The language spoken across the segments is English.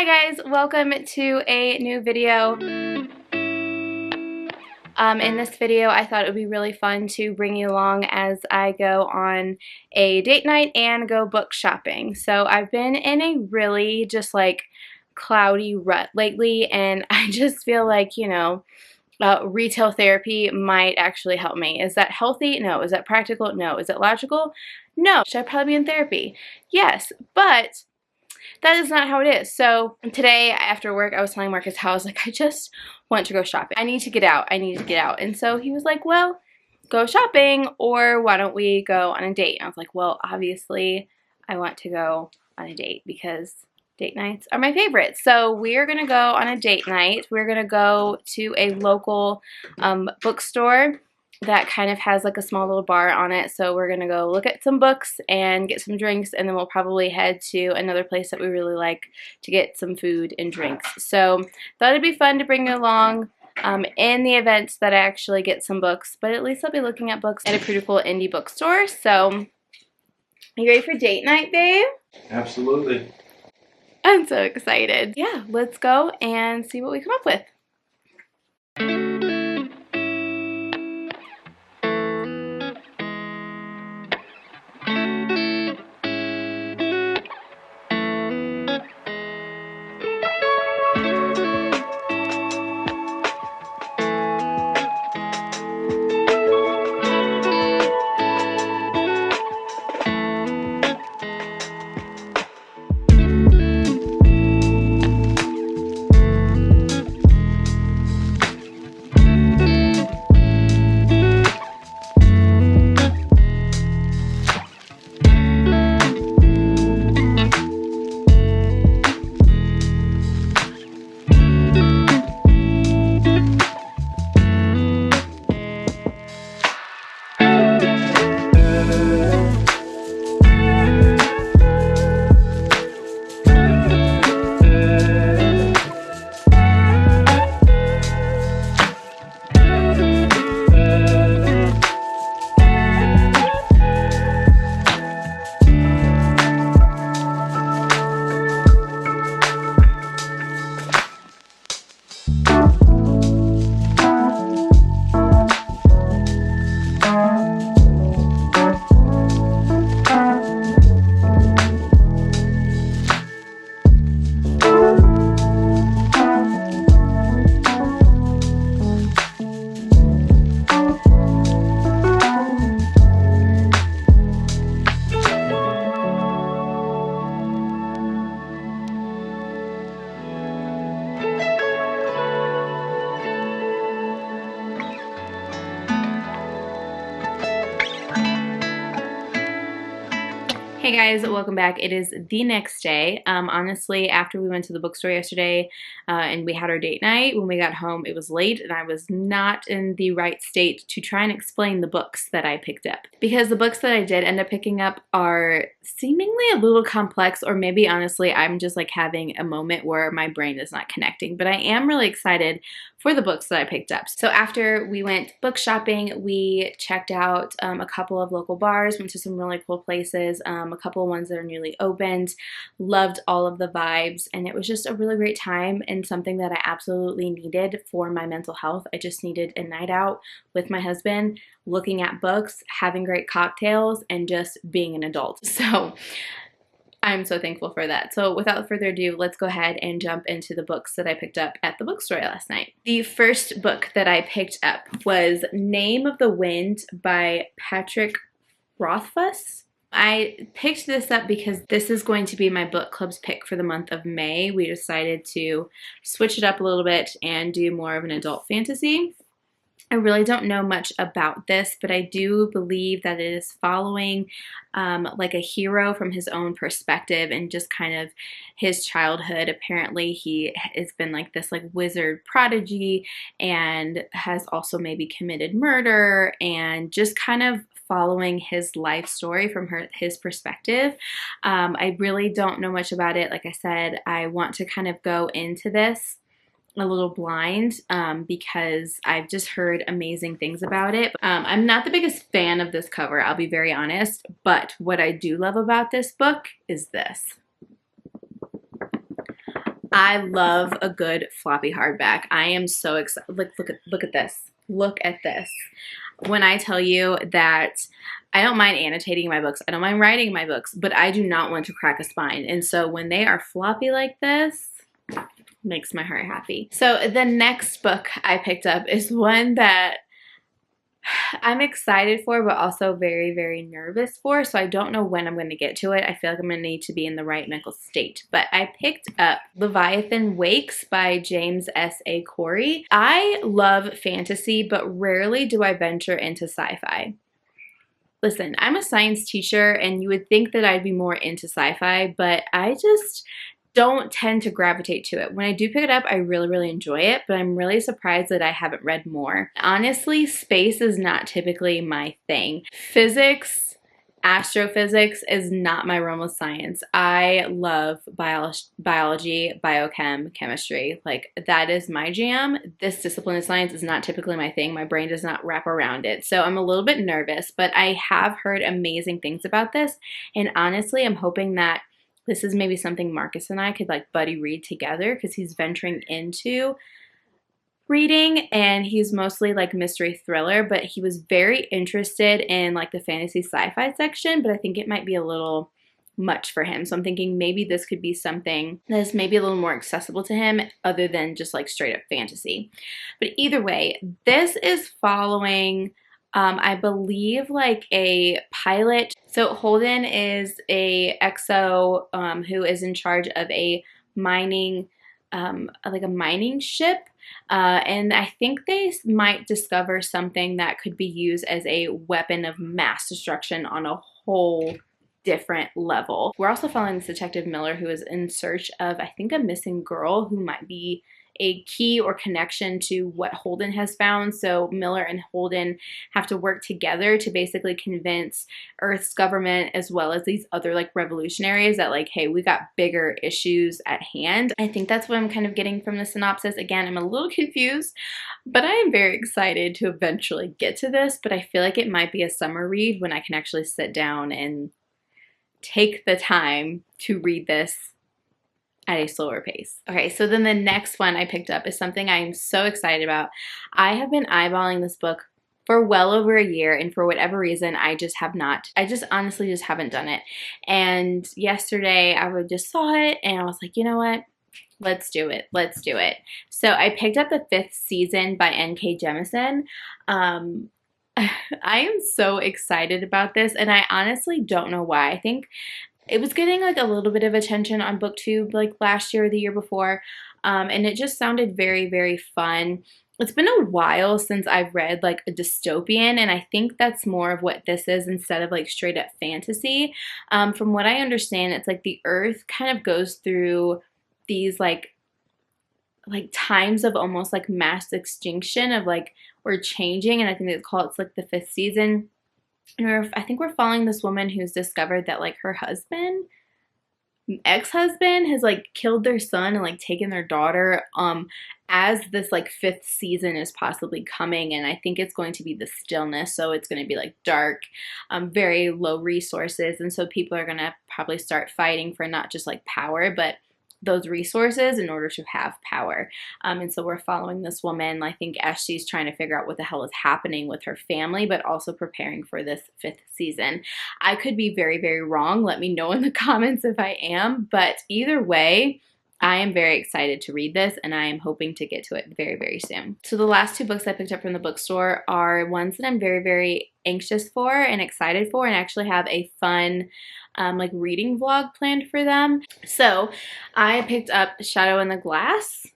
Hi guys, welcome to a new video. In this video I thought it would be really fun to bring you along as I go on a date night and go book shopping. So I've been in a really just like cloudy rut lately, and I just feel like, retail therapy might actually help me. Is that healthy? No. Is that practical? No. Is it logical? No. Should I probably be in therapy? Yes, but that is not how it is. So today after work, I was telling Marcus how I was like, I just want to go shopping. I need to get out. I need to get out. And so he was like, well, go shopping, or why don't we go on a date? And I was like, well, obviously I want to go on a date because date nights are my favorite. So we're going to go on a date night. We're going to go to a local bookstore that kind of has like a small little bar on it. So we're gonna go look at some books and get some drinks, and then we'll probably head to another place that we really like to get some food and drinks. So thought it'd be fun to bring you along in the event that I actually get some books, but at least I'll be looking at books at a pretty cool indie bookstore. So are you ready for date night, babe? Absolutely. I'm so excited. Yeah, let's go and see what we come up with. Hey guys, welcome back. It is the next day. Honestly, after we went to the bookstore yesterday and we had our date night, when we got home it was late and I was not in the right state to try and explain the books that I picked up. Because the books that I did end up picking up are seemingly a little complex, or maybe honestly I'm just like having a moment where my brain is not connecting. But I am really excited for the books that I picked up. So after we went book shopping, we checked out a couple of local bars, went to some really cool places, a couple of ones that are newly opened, loved all of the vibes, and it was just a really great time and something that I absolutely needed for my mental health. I just needed a night out with my husband, looking at books, having great cocktails, and just being an adult. So I'm so thankful for that. So without further ado, let's go ahead and jump into the books that I picked up at the bookstore last night. The first book that I picked up was Name of the Wind by Patrick Rothfuss. I picked this up because this is going to be my book club's pick for the month of May. We decided to switch it up a little bit and do more of an adult fantasy. I really don't know much about this, but I do believe that it is following like a hero from his own perspective and just kind of his childhood. Apparently he has been like this like wizard prodigy and has also maybe committed murder, and just kind of following his life story from his perspective. I really don't know much about it. Like I said, I want to kind of go into this a little blind because I've just heard amazing things about it. I'm not the biggest fan of this cover, I'll be very honest, but what I do love about this book is this. I love a good floppy hardback. I am so excited. Look at this. Look at this. When I tell you that I don't mind annotating my books, I don't mind writing my books, but I do not want to crack a spine. And so when they are floppy like this, makes my heart happy. So the next book I picked up is one that I'm excited for, but also very, very nervous for. So I don't know when I'm going to get to it. I feel like I'm going to need to be in the right mental state. But I picked up Leviathan Wakes by James S.A. Corey. I love fantasy, but rarely do I venture into sci-fi. Listen, I'm a science teacher, and you would think that I'd be more into sci-fi, but I just don't tend to gravitate to it. When I do pick it up, I really, really enjoy it, but I'm really surprised that I haven't read more. Honestly, space is not typically my thing. Physics, astrophysics is not my realm of science. I love biology, biochem, chemistry. Like, that is my jam. This discipline of science is not typically my thing. My brain does not wrap around it. So I'm a little bit nervous, but I have heard amazing things about this. And honestly, I'm hoping that this is maybe something Marcus and I could like buddy read together, because he's venturing into reading and he's mostly like mystery thriller, but he was very interested in like the fantasy sci-fi section, but I think it might be a little much for him. So I'm thinking maybe this could be something that's maybe a little more accessible to him other than just like straight up fantasy. But either way, this is following I believe like a pilot. So Holden is a XO who is in charge of a mining, like a mining ship. And I think they might discover something that could be used as a weapon of mass destruction on a whole different level. We're also following this Detective Miller, who is in search of, I think, a missing girl who might be a key or connection to what Holden has found. So Miller and Holden have to work together to basically convince Earth's government as well as these other like revolutionaries that like, hey, we got bigger issues at hand. I think that's what I'm kind of getting from the synopsis. Again, I'm a little confused, but I am very excited to eventually get to this, but I feel like it might be a summer read when I can actually sit down and take the time to read this at a slower pace. Okay, so then the next one I picked up is something I'm so excited about. I have been eyeballing this book for well over a year, and for whatever reason, I just honestly just haven't done it. And yesterday I just saw it and I was like, you know what? Let's do it. Let's do it. So I picked up the 5th season by N.K. Jemisin. I am so excited about this, and I honestly don't know why. I think it was getting like a little bit of attention on BookTube like last year or the year before, and it just sounded very, very fun. It's been a while since I've read like a dystopian, and I think that's more of what this is instead of like straight up fantasy. From what I understand, it's like the Earth kind of goes through these like times of almost like mass extinction of like we're changing, and I think it's like the 5th season. And I think we're following this woman who's discovered that like her husband, ex-husband, has like killed their son and like taken their daughter as this like 5th season is possibly coming. And I think it's going to be the stillness, so it's going to be like dark, very low resources, and so people are going to probably start fighting for not just like power but those resources in order to have power. And so we're following this woman, I think, as she's trying to figure out what the hell is happening with her family, but also preparing for this 5th season. I could be very, very wrong. Let me know in the comments if I am, but either way, I am very excited to read this, and I am hoping to get to it very, very soon. So the last 2 books I picked up from the bookstore are ones that I'm very, very anxious for and excited for, and actually have a fun like reading vlog planned for them. So I picked up The Shadow in the Glass.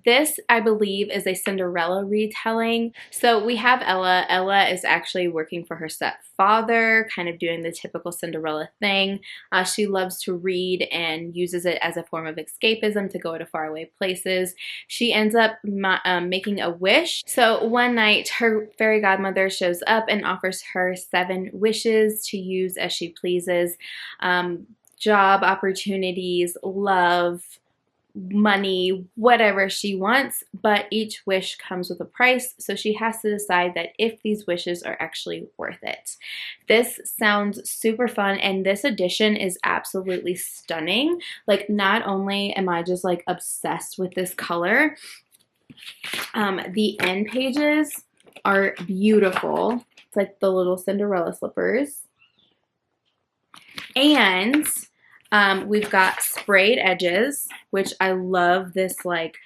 This, I believe, is a Cinderella retelling. So we have Ella. Ella is actually working for her stepfather, kind of doing the typical Cinderella thing. She loves to read and uses it as a form of escapism to go to faraway places. She ends up making a wish. So one night, her fairy godmother shows up and offers her 7 wishes to use as she pleases. Job opportunities, love, money, whatever she wants, but each wish comes with a price, so she has to decide that if these wishes are actually worth it. This sounds super fun, and this edition is absolutely stunning. Like, not only am I just like obsessed with this color, the end pages are beautiful. It's like the little Cinderella slippers. And we've got sprayed edges, which I love this like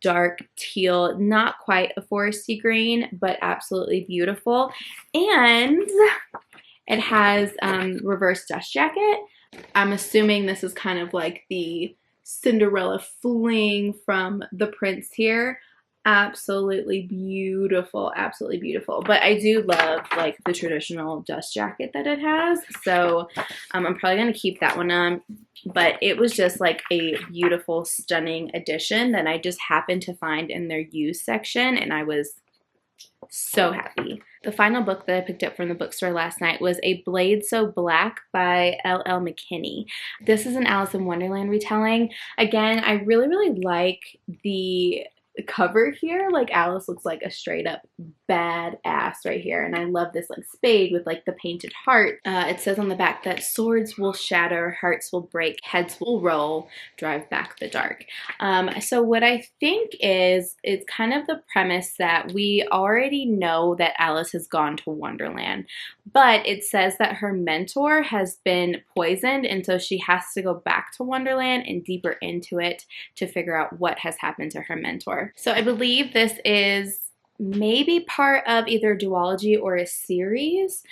dark teal, not quite a foresty green, but absolutely beautiful. And it has reverse dust jacket. I'm assuming this is kind of like the Cinderella fling from the prince here. Absolutely beautiful, absolutely beautiful. But I do love like the traditional dust jacket that it has, so I'm probably gonna keep that one on. But it was just like a beautiful, stunning addition that I just happened to find in their used section, and I was so happy. The final book that I picked up from the bookstore last night was A Blade So Black by L.L. McKinney. This is an Alice in Wonderland retelling. Again, I really like the cover here. Like, Alice looks like a straight up badass right here, and I love this like spade with like the painted heart. It says on the back that swords will shatter, hearts will break, heads will roll, drive back the dark. So what I think is, it's kind of the premise that we already know that Alice has gone to Wonderland, but it says that her mentor has been poisoned, and so she has to go back to Wonderland and deeper into it to figure out what has happened to her mentor. So I believe this is maybe part of either a duology or a series.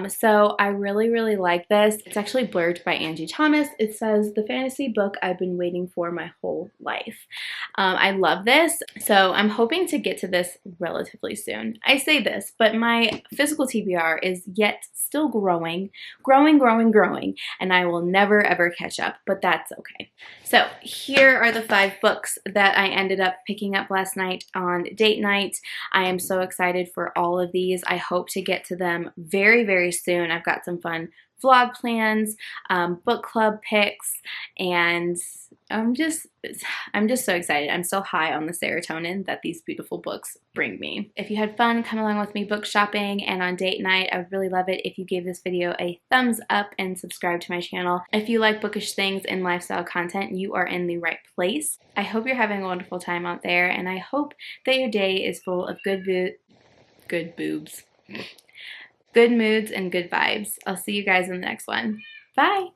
So I really like this. It's actually blurred by Angie Thomas. It says, the fantasy book I've been waiting for my whole life. I love this. So I'm hoping to get to this relatively soon. I say this, but my physical TBR is yet still growing, and I will never ever catch up, but that's okay. So here are the 5 books that I ended up picking up last night on date night. I am so excited for all of these. I hope to get to them very soon. I've got some fun vlog plans, book club picks, and I'm just so excited. I'm so high on the serotonin that these beautiful books bring me. If you had fun, come along with me book shopping and on date night. I would really love it if you gave this video a thumbs up and subscribe to my channel. If you like bookish things and lifestyle content, you are in the right place. I hope you're having a wonderful time out there, and I hope that your day is full of good moods and good vibes. I'll see you guys in the next one. Bye!